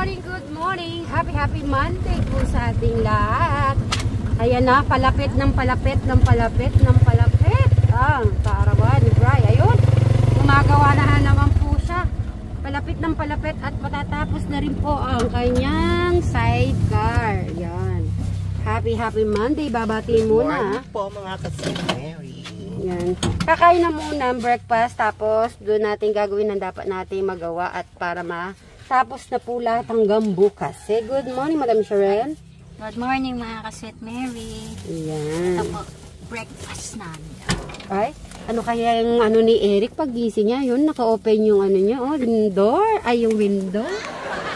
good morning. Happy Monday po sa ating lahat. Ayan na, palapit ng palapit ng palapit ng palapit ang kaarawan ni Bri. Ayun, gumagawa na naman po siya. Palapit ng palapit at matatapos na rin po ang kanyang sidecar. Ayan. Happy Monday. Babati muna. Po mga kasama Mary. Yan. Kakain na muna ang breakfast, tapos doon natin gagawin ang dapat natin magawa at para matapos na po lahat hanggang bukas. Say good morning, Madam Sharon. Good morning mga ka-Sweet Mary. Yan. Ito po, breakfast namin. Ay, ano kaya yung ano ni Eric pag gising niya? Yun, naka-open yung ano niya, oh, yung door. Ay, yung window.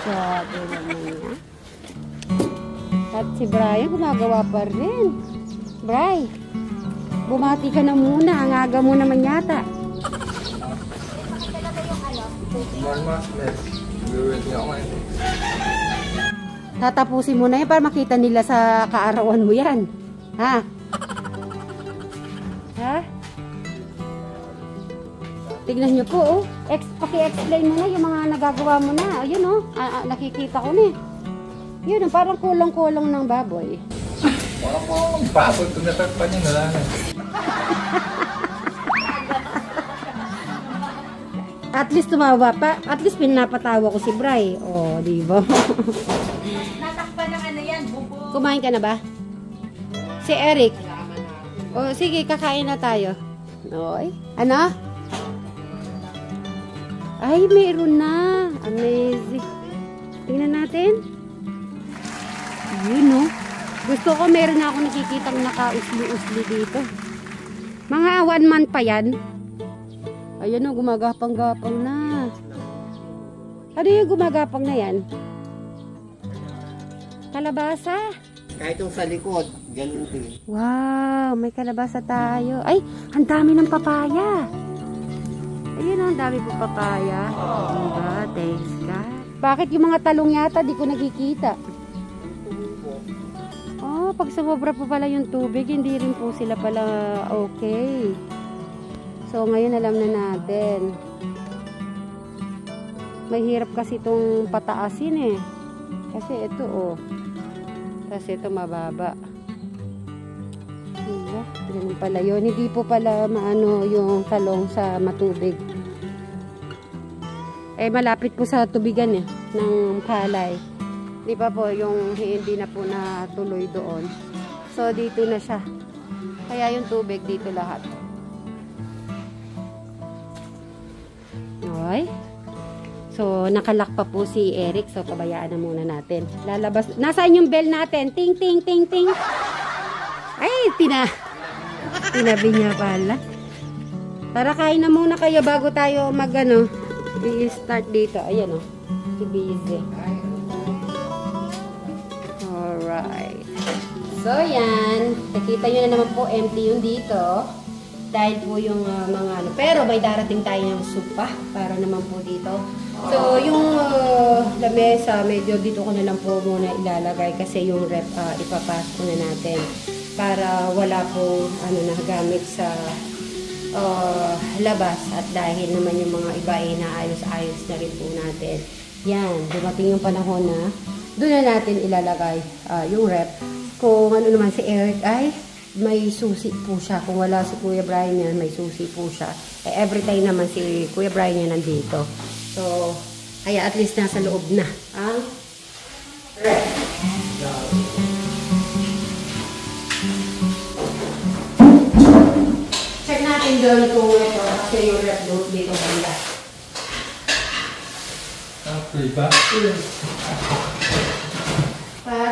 Sabi naman niya. At si Brian gumagawa pa rin. Bri, bumati ka na muna. Ang aga mo naman yata. Tatapusin mo na yan para makita nila sa kaarawan mo yan. Ha? Ha? Tignan nyo po, oh. Paki-explain mo na yung mga nagagawa mo na. Ayun, oh. Nakikita ko na. Yun, parang kulang-kulang ng baboy. Parang po ang baboy. Kung natakpan niya, wala na. At least tumawa pa. At least pinapatawa ko si Bri. Oh, di ba? Natakpan ng ano yan, bubo. Kumain ka na ba? Si Eric. Oh, sige, kakain na tayo. Oy. Ano? Ay, meron na. Amazing. Tingnan natin. Yun, no? Gusto ko meron na ako nakikitang naka-usli-usli dito. Mga 1 month pa yan. Ayan, no, gumagapang-gapang na. Ano yung gumagapang na yan? Kalabasa. Kahit yung sa likod, ganun din. Wow, may kalabasa tayo. Ay, ang dami ng papaya. Ayun, ang dami po papaya. Diba? Thanks God. Bakit yung mga talong yata di ko nakikita? Oh, pag sumobra po pala yung tubig, hindi rin po sila pala okay. So, ngayon alam na natin. Mahirap kasi itong pataasin eh. Kasi ito, oh. Kasi ito mababa. Diba? Ganun pala yun. Hindi po pala maano yung talong sa matubig. Eh, malapit po sa tubigan eh. Ng palay. Di ba po yung hindi na po natuloy doon. So, dito na siya. Kaya yung tubig dito lahat. Okay. So, nakalak pa po si Eric. So, pabayaan na muna natin. Lalabas. Nasaan yung bell natin? Ting, ting, ting, ting. Ay, tinabi niya pala. Tara, kain na muna kayo bago tayo mag-ano. I-start dito. Ayan, oh. Si Busy. Alright. So, yan. Nakita nyo na naman po, empty yung dito. Dahil po yung mga ano. Pero may darating tayo ng supa para naman po dito. So, yung lamesa, medyo dito ko na lang po muna ilalagay kasi yung rep ipapasok ko na natin para wala po ano na gamit sa labas. At dahil naman yung mga iba ay naayos-ayos na rin po natin. Yan, dumating yung panahon na doon na natin ilalagay yung rep. Kung ano naman si Eric ay may susi po siya. Kung wala si Kuya Brian yan, may susi po siya. Eh, every time naman si Kuya Brian yan nandito. So, kaya at least nasa loob na ang rep. Check natin doon kung ito kasi yung rep doon dito banda. Okay ba?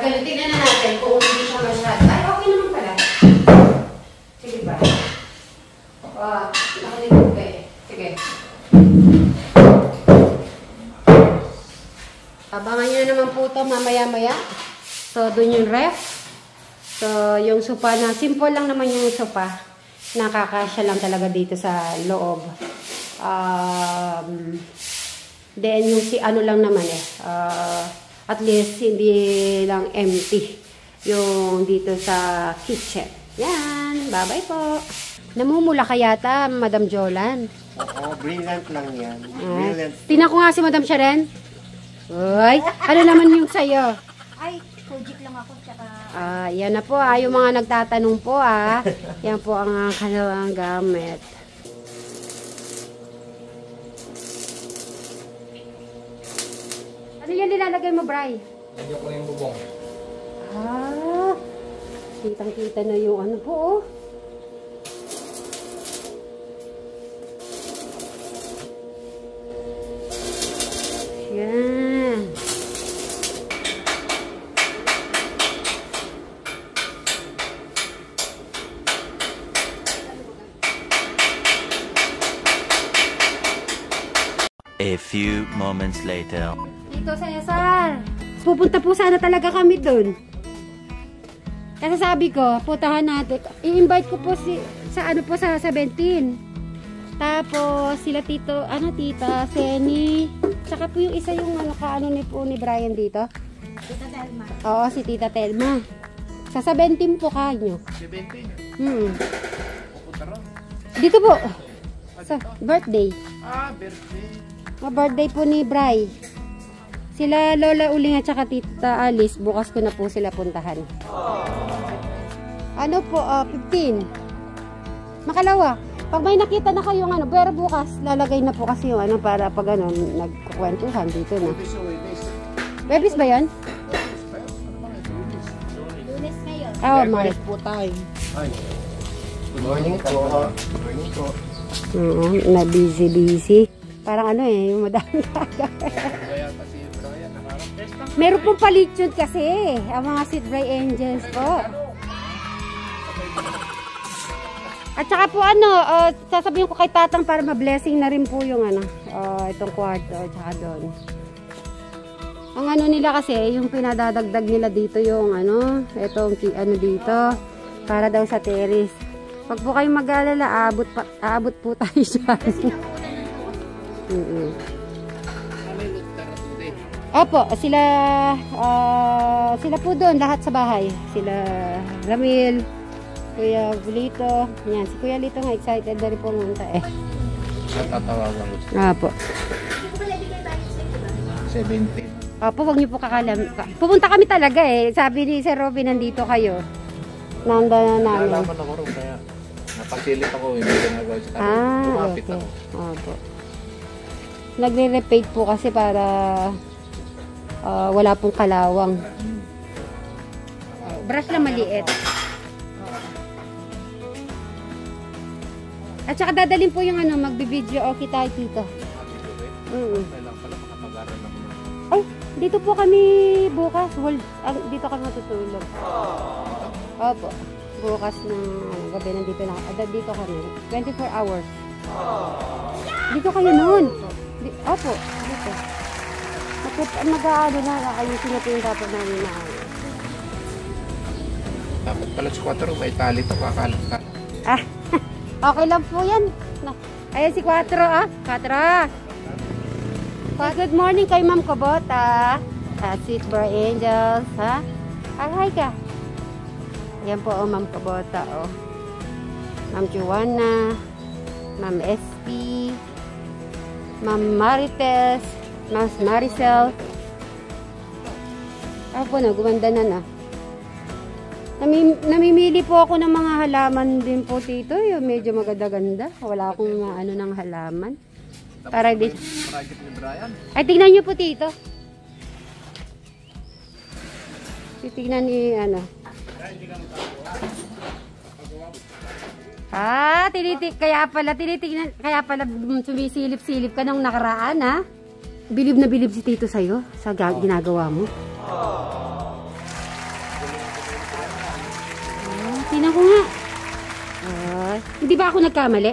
Galitin na natin kung hindi siya masyado. Ay, okay naman pala. Sige ba? Nakalikod ka eh. Sige. Abangan nyo naman po ito mamaya-maya. So, dun yung ref. So, yung sopa na, simple lang naman yung sopa. Nakakasya lang talaga dito sa loob. Then, yung si ano lang naman eh. At least, hindi lang empty yung dito sa kitchen. Yan. Bye-bye po. Namumula ka yata, Madam Jolan. Oo, brilliant lang yan. Brilliant. Tingnan ko nga si Madam Sharon. Uy, ano naman yung sa'yo? Ay, project lang ako. Tsaka... Yan na po yung mga nagtatanong po Yan po ang kanilang gamit. Ano yan nilalagay mo, Bri? Medyo ko yung bubong. Kitang-kita na yung ano po, Yan. A few moments later. Tito Cesar, pupunta po sana talaga kami dun. Kasi sabi ko, putahan natin. I-invite ko po sa 17. Tapos sila tita Seni. Tsaka po yung isa yung kaano ni Brian dito. Tita Telma. Oo, si Tita Telma. Sa 17 po kanyo. 17? Pupunta ron? Dito po. Sa birthday. Birthday. Birthday po ni Bri. Sila Lola Uling at saka Tita Alice, bukas ko na po sila puntahan. Ano po, 15. Makalawa. Pag may nakita na kayong pero bukas, lalagay na po kasi yung para pag nagkukwentuhan dito na. Bebis ba yan? Lunes ngayon. Maris po tayo. Good morning po. Good morning po. Na busy. Parang yung madami gagawin. Kaya kasi Brian, nakarap. Meron pong palitsyod kasi, ang mga Sweet Bright Angels po. At saka po sasabihin ko kay Tatang para ma-blessing na rin po yung itong kwarto, tsaka doon. Ang nila kasi, yung pinadadagdag nila dito yung itong dito, para daw sa terrace. Pag po kayong mag-alala, aabot po tayo dyan. Opo, sila po doon, lahat sa bahay. Sila Ramil, Kuya Lito. Yan, si Kuya Lito nga excited na rin po pumunta Natatawagan ko. Opo. 17. Opo, huwag niyo po kakalam. Pupunta kami talaga Sabi ni Sir Robin, nandito kayo. Nanda na namin. Nalaman ako rin kaya napasilip ako. Hindi ko nagawa sa kanya. Lumapit okay. ako. Opo. Nagre-repaint po kasi para wala pong kalawang. Brush na maliit. At saka dadalhin po yung magbi-video okay tayo dito. Kailangan pala makapag-aral ako. Ay, dito po kami bukas. Dito kami matutulog. Opo. Bukas ng gabi nandito lang. Dito kami. 24 hours. Dito kayo noon. Opo. Dito. Mag-aano na ayusin na po yung dapat namin na Dapat pala sa 4 may tali ito kakalat ka. Okay lang po yan. Ayan si 4 4. Good morning kay Ma'am Kabota. Sweet Bright Angels. Hi ka. Yan po Ma'am Kabota. Ma'am Joanna. Ma'am SP. Ma'am Marites. Ma'am Maricel. Ako na, gumanda na. Namimili po ako ng mga halaman din po dito. Yung medyo maganda-ganda. Wala akong ng halaman. Para din. Project ni Brian. Ay, tignan nyo po dito. Titignan ni kaya pala sumisilip-silip ka nung nakaraan Bilib na bilib si Tito sa'yo sa ginagawa mo. Tingnan ko nga. Hindi ba ako nagkamali?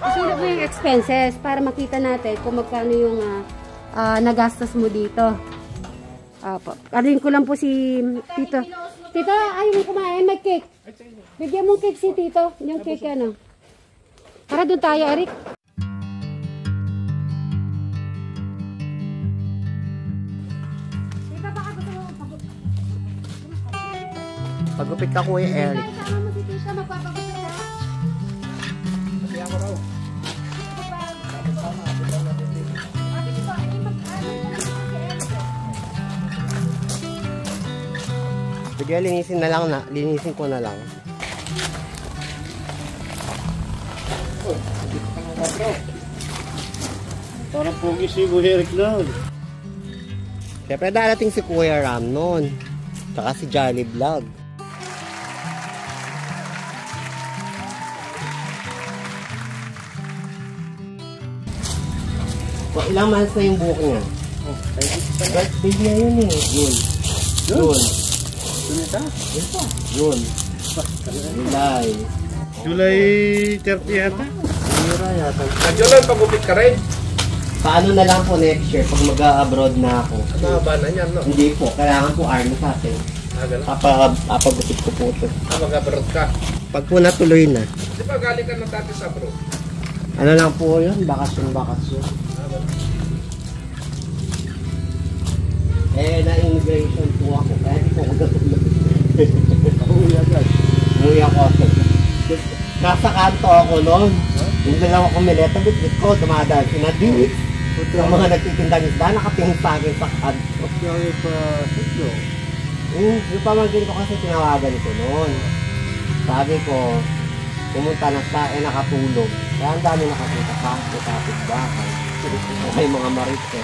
Isulat mo yung expenses para makita natin kung magkano yung nagastos mo dito. Arin ko lang po si Tito. Tito, ayaw mo kumain, may cake. Bigyan mo cake si Tito. Yung cake Para doon tayo, Eric. Pagupit ka Kuya Eric. Sama mo si Tito, magpapagupit ka. Kasi ako raw. Sige, linisin na lang na. Linisin ko na lang. Parang pogi si Kuya Eric lang. Siyempre darating si Kuya Ram nun. Tsaka si Jolly Vlog. Ilang months na yung buhok niya? Birthday niya yun eh. Yun. Yun. Yun. July. July 30 yata. Mira yata. July, pagupit ka rin. Paano na lang po next year pag mag-abroad na ako? Mahaba na yan, no? Hindi po. Kailangan po army sa atin. Gano'n? Papagupit ko po ito. Mag-abroad ka. Pag po natuloy na. Di ba galing ka na dati sa abroad? Ano lang po yun? Bakasyon. Na-immigration po ako. Kaya di po ako natulog. Umuwi agad. Umuwi ako. Nasa kanto ako noon. Yung dalawa kong mileta, bitbit ko, dumadaan. Sinadit. Yung mga nagtitindang isda, nakatingin sa akin sa kanto. Kaya pa sitlo. Yung pamangkin ko kasi tinawagan ko noon. Sabi ko, pumunta na sa nakatulog. Kaya ang dami nakapunta sa kapit bahay. May mga marito.